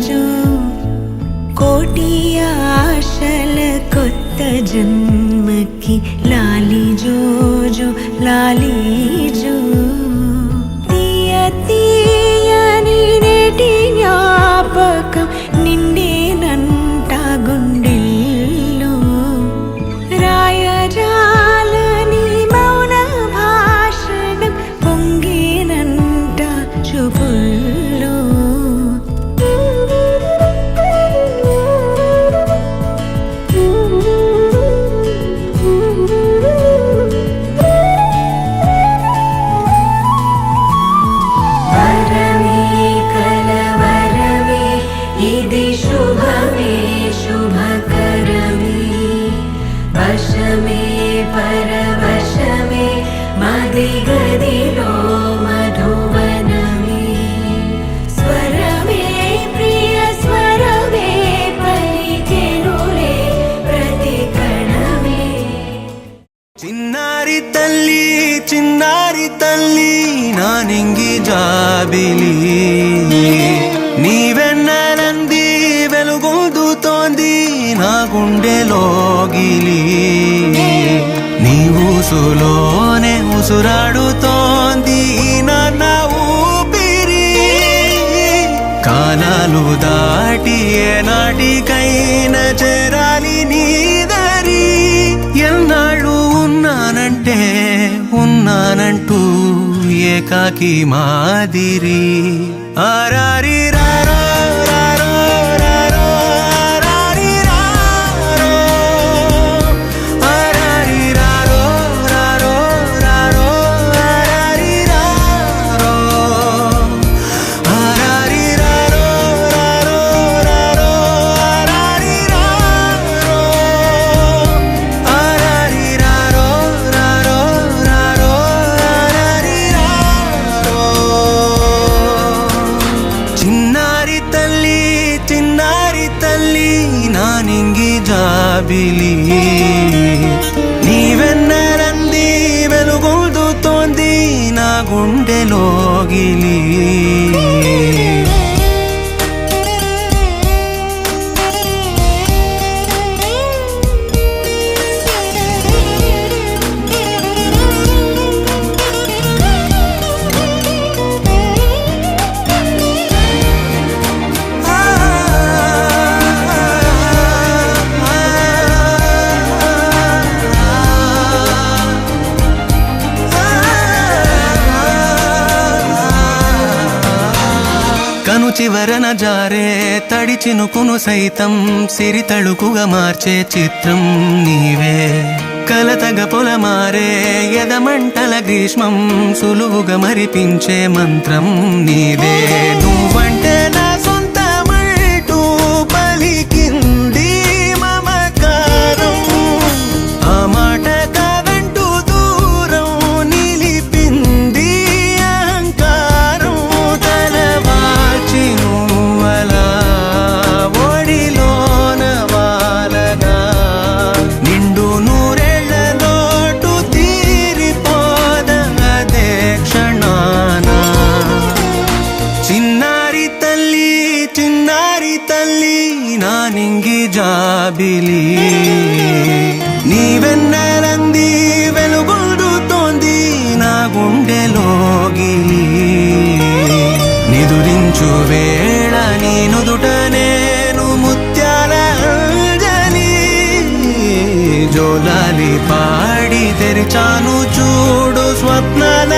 జో కోటి ఆశల కొత్త జన్మకి లాలి జో జో లాలి జో తీయ తీయని నేటి జ్ఞాపకం నిండేనంట గుండెల్లో రాయజాలని మౌన భాషణం పొంగేనంట చూపుల్లో పరవశమే మది గదిలో మధువనమే స్వరమే ప్రియ స్వరమే పలికెనులే ప్రతి కణమే చిన్నారి తల్లి నా నింగి జాబిలి నీవెన్నెలంది వెలుగొందుతోంది నా గుండెలోగిలి నీ ఊసులోనే ఉసురాడుతోంది నా ఊపిరి కాలాలు దాటి ఏనాటికైనా చేరాలి నీ దరి ఎన్నాళ్ళు ఉన్నానంటూ ఏకాకి మాదిరి ఆరారి రారో రారో రారో ఆరారి రారో ఆరారి రారో రారో రారో ఆరారి రారో ఆరారి రారో రారో రారో ఆరారి రారో ఆరారి రారో రారో రారో ఆరారి రారో చిన్నారి తల్లి నా నింగి జాబిలి నీవెన్నెలంది వెలుగొందుతోంది నా గుండెలోగిలి కను చివరన జారే తడి చినుకును సైతం సిరి తళుకుగా మార్చే చిత్రం నీవే కలతగ పొలమారే ఎదమంటల గ్రీష్మం సులువుగా మరిపించే మంత్రం నీవే నువ్వంటే నా సొంతమంటూ పలికింది మమకారం ఆ మాట కాదంటూ దూరం నిలిపింది అహంకారం తలవాల్చి నువ్వలా ఒడిలోన వాలగా నిండు నూరేళ్ల లోటు తీరిపోదదే క్షణాన చిన్నారి తల్లి నా నింగి జాబిలి నీవెన్నెలంది వెలుగొందుతోంది నా గుండెలోగిలి నిదురించు వేళ నీ నుదుట నేను ముత్యాల అంజలి జోలాలి పాడి తెరిచాను చూడు స్వప్నాల